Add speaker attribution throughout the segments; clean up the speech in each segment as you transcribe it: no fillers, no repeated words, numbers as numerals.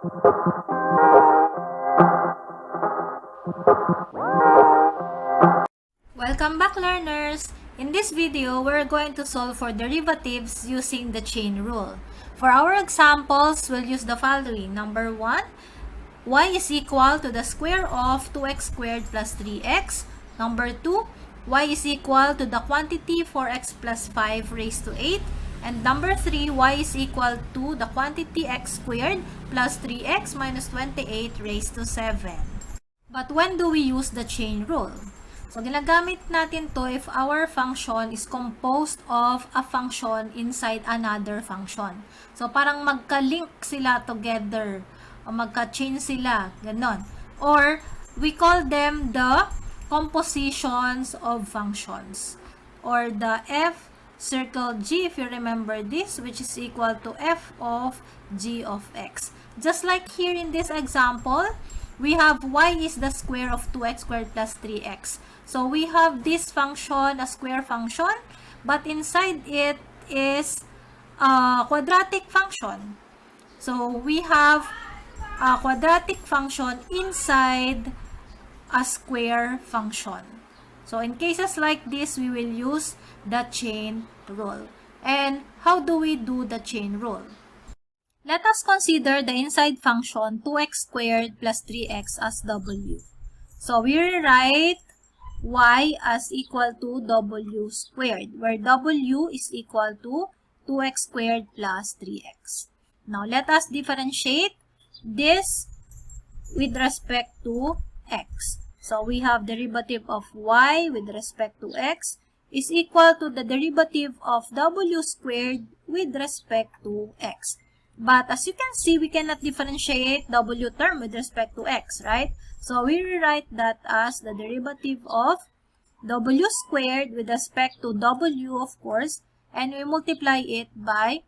Speaker 1: Welcome back, learners! In this video, we're going to solve for derivatives using the chain rule. For our examples, we'll use the following. Number 1, y is equal to the square of 2x squared plus 3x. Number 2, y is equal to the quantity 4x plus 5 raised to 8. And number 3, y is equal to the quantity x squared plus 3x minus 28 raised to 7. But when do we use the chain rule? So, ginagamit natin to if our function is composed of a function inside another function. So, parang magka-link sila together o magka-chain sila, ganon. Or, we call them the compositions of functions. Or the f circle g, if you remember this, which is equal to f of g of x. Just like here in this example, we have y is the square of 2x squared plus 3x. So, we have this function, a square function, but inside it is a quadratic function. So, we have a quadratic function inside a square function. So, in cases like this, we will use the chain rule. And how do we do the chain rule? Let us consider the inside function 2x squared plus 3x as w. So, we write y as equal to w squared, where w is equal to 2x squared plus 3x. Now, let us differentiate this with respect to x. So, we have derivative of y with respect to x is equal to the derivative of w squared with respect to x. But as you can see, we cannot differentiate w term with respect to x, right? So, we rewrite that as the derivative of w squared with respect to w, of course, and we multiply it by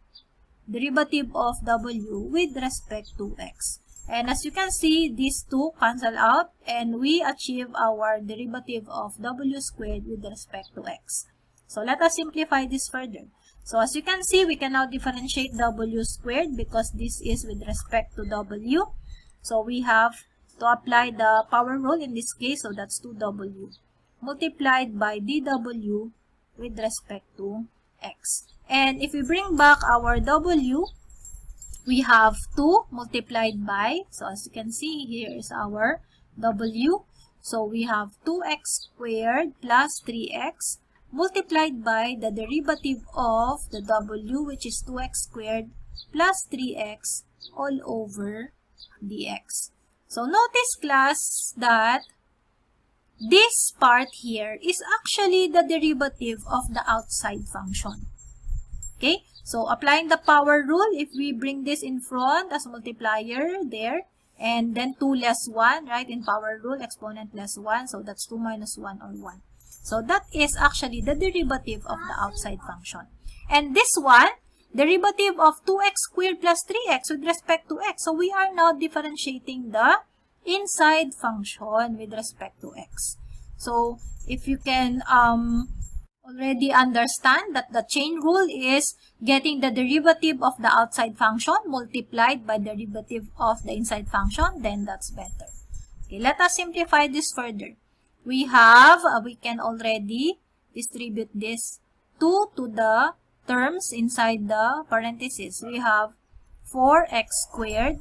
Speaker 1: derivative of w with respect to x. And as you can see, these two cancel out, and we achieve our derivative of w squared with respect to x. So, let us simplify this further. So, as you can see, we can now differentiate w squared because this is with respect to w. So, we have to apply the power rule in this case, so that's 2w multiplied by dw with respect to x. And if we bring back our w, we have 2 multiplied by, so as you can see, here is our w. So, we have 2x squared plus 3x multiplied by the derivative of the w, which is 2x squared plus 3x all over dx. So, notice, class, that this part here is actually the derivative of the outside function. Okay? So, applying the power rule, if we bring this in front as multiplier there, and then 2 less 1, right? In power rule, exponent less 1. So, that's 2 minus 1 or 1. So, that is actually the derivative of the outside function. And this one, derivative of 2x squared plus 3x with respect to x. So, we are now differentiating the inside function with respect to x. So, if you can already understand that the chain rule is getting the derivative of the outside function multiplied by the derivative of the inside function, then that's better. Okay, let us simplify this further. We have, we can already distribute this 2 to the terms inside the parentheses. We have 4x squared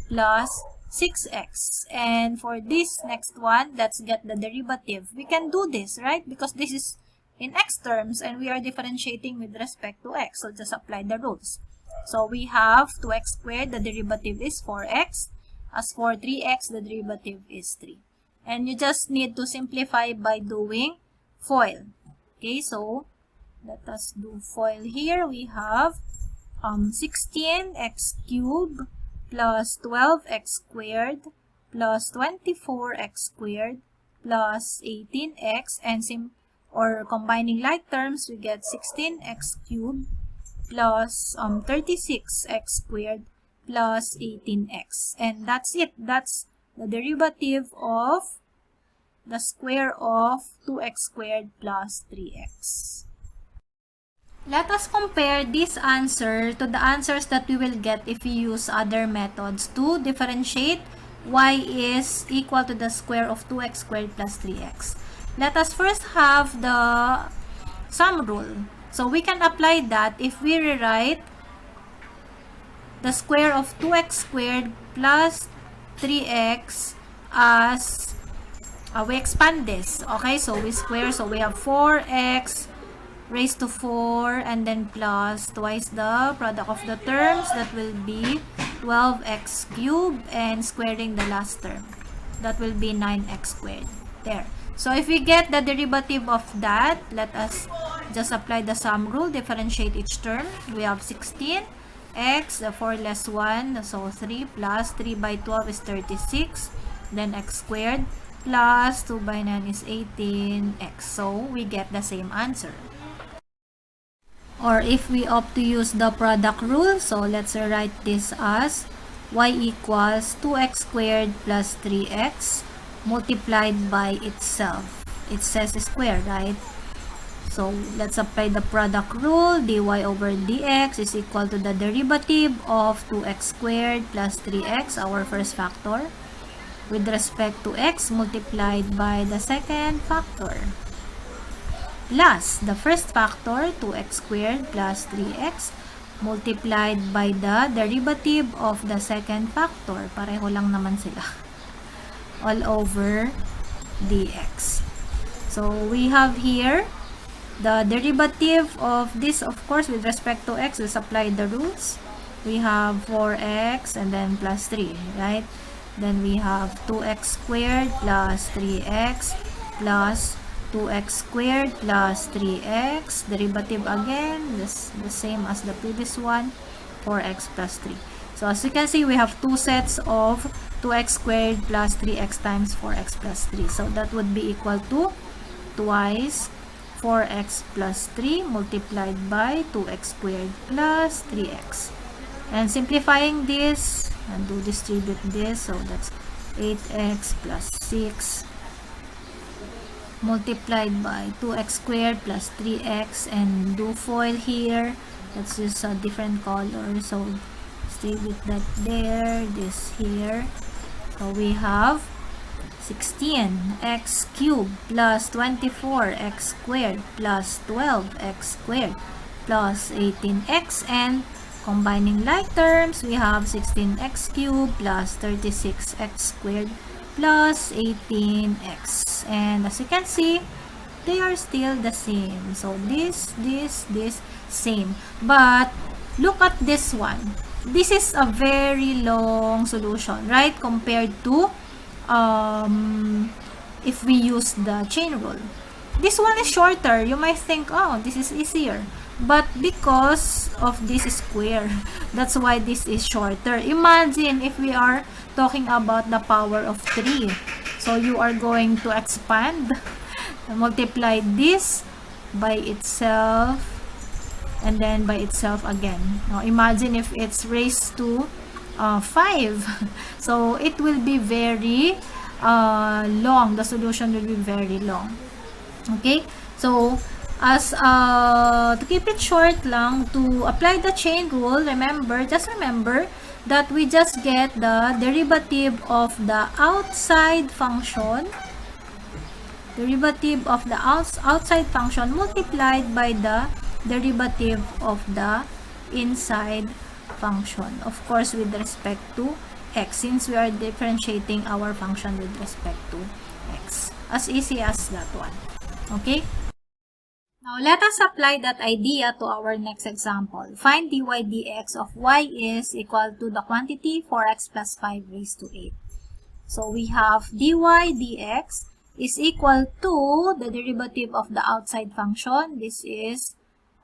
Speaker 1: plus 6x. And for this next one, let's get the derivative. We can do this, right? Because this is in x terms and we are differentiating with respect to x. So, just apply the rules. So, we have 2x squared, the derivative is 4x. As for 3x, the derivative is 3. And you just need to simplify by doing FOIL. Okay, so let us do FOIL here. We have 16x cubed plus 12x squared plus 24x squared plus 18x, and combining like terms, we get 16x cubed plus 36x squared plus 18x. And that's it. That's the derivative of the square of 2x squared plus 3x. Let us compare this answer to the answers that we will get if we use other methods to differentiate y is equal to the square of 2x squared plus 3x. Let us first have the sum rule. So we can apply that if we rewrite the square of 2x squared plus 3x as we expand this. Okay, so we square, so we have 4x raised to 4 and then plus twice the product of the terms, that will be 12x cubed, and squaring the last term, that will be 9x squared. There. So if we get the derivative of that, let us just apply the sum rule, differentiate each term. We have 16x, the 4 less 1, so 3 plus 3 by 12 is 36, then x squared plus 2 by 9 is 18x. So we get the same answer. Or if we opt to use the product rule, so let's write this as y equals 2x squared plus 3x multiplied by itself. It says square, right? So let's apply the product rule. Dy over dx is equal to the derivative of 2x squared plus 3x, our first factor, with respect to x multiplied by the second factor, plus the first factor, 2x squared plus 3x, multiplied by the derivative of the second factor. Pareho lang naman sila. All over dx. So we have here the derivative of this, of course, with respect to x. Let's apply the rules. We have 4x and then plus 3, right? Then we have 2x squared plus 3x plus 2x squared plus 3x, derivative again, the same as the previous one, 4x plus 3. So as you can see, we have two sets of 2x squared plus 3x times 4x plus 3. So that would be equal to twice 4x plus 3 multiplied by 2x squared plus 3x. And simplifying this, and do distribute this, so that's 8x plus 6 multiplied by 2x squared plus 3x, and do FOIL here. Let's use a different color, so distribute that there, this here. So we have 16x cubed plus 24x squared plus 12x squared plus 18x, and combining like terms, we have 16x cubed plus 36x squared plus 18x. And as you can see, they are still the same. So this, same. But look at this one. This is a very long solution, right? Compared to if we use the chain rule. This one is shorter. You might think, oh, this is easier. But because of this square, that's why this is shorter. Imagine if we are talking about the power of 3. So you are going to expand, multiply this by itself, and then by itself again. Now imagine if it's raised to 5. So it will be very long. The solution will be very long. Okay? So as to keep it short lang, to apply the chain rule, just remember that we just get the derivative of the outside function, outside function multiplied by the derivative of the inside function, of course with respect to x, since we are differentiating our function with respect to x. As easy as that one. Okay? Now, let us apply that idea to our next example. Find dy dx of y is equal to the quantity 4x plus 5 raised to 8. So, we have dy dx is equal to the derivative of the outside function. This is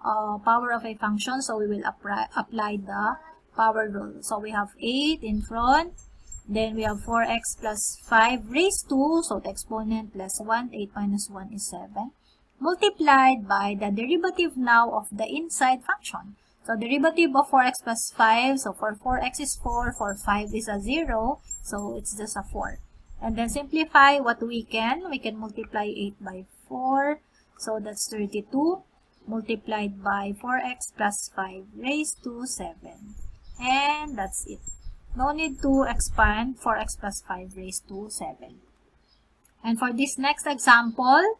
Speaker 1: power of a function, so we will apply the power rule. So, we have 8 in front. Then, we have 4x plus 5 raised to, so the exponent plus 1, 8 minus 1 is 7. Multiplied by the derivative now of the inside function. So, derivative of 4x plus 5, so for 4x is 4, for 5 is a 0, so it's just a 4. And then simplify what we can multiply 8 by 4, so that's 32. multiplied by 4x plus 5 raised to 7. And that's it. No need to expand 4x plus 5 raised to 7. And for this next example,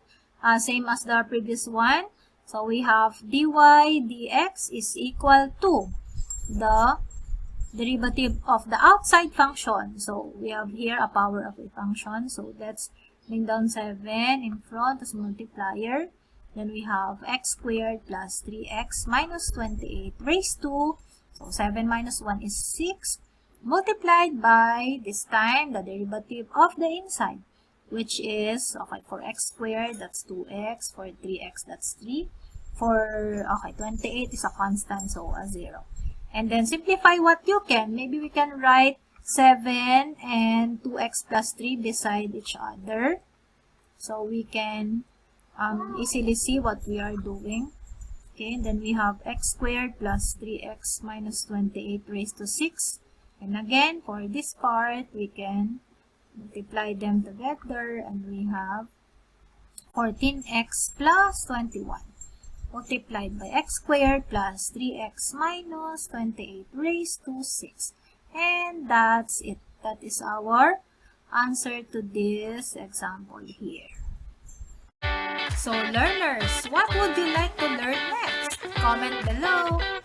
Speaker 1: same as the previous one, so we have dy dx is equal to the derivative of the outside function. So we have here a power of a function. So let's bring down 7 in front as multiplier. Then we have x squared plus 3x minus 28 raised to, so 7 minus 1 is 6, multiplied by, this time, the derivative of the inside, which is, okay, for x squared, that's 2x, for 3x, that's 3, for, okay, 28 is a constant, so a 0. And then simplify what you can. Maybe we can write 7 and 2x plus 3 beside each other. So we can easily see what we are doing. Okay, and then we have x squared plus 3x minus 28 raised to 6. And again, for this part, we can multiply them together and we have 14x plus 21 multiplied by x squared plus 3x minus 28 raised to 6. And that's it. That is our answer to this example here. So learners, what would you like to learn next? Comment below.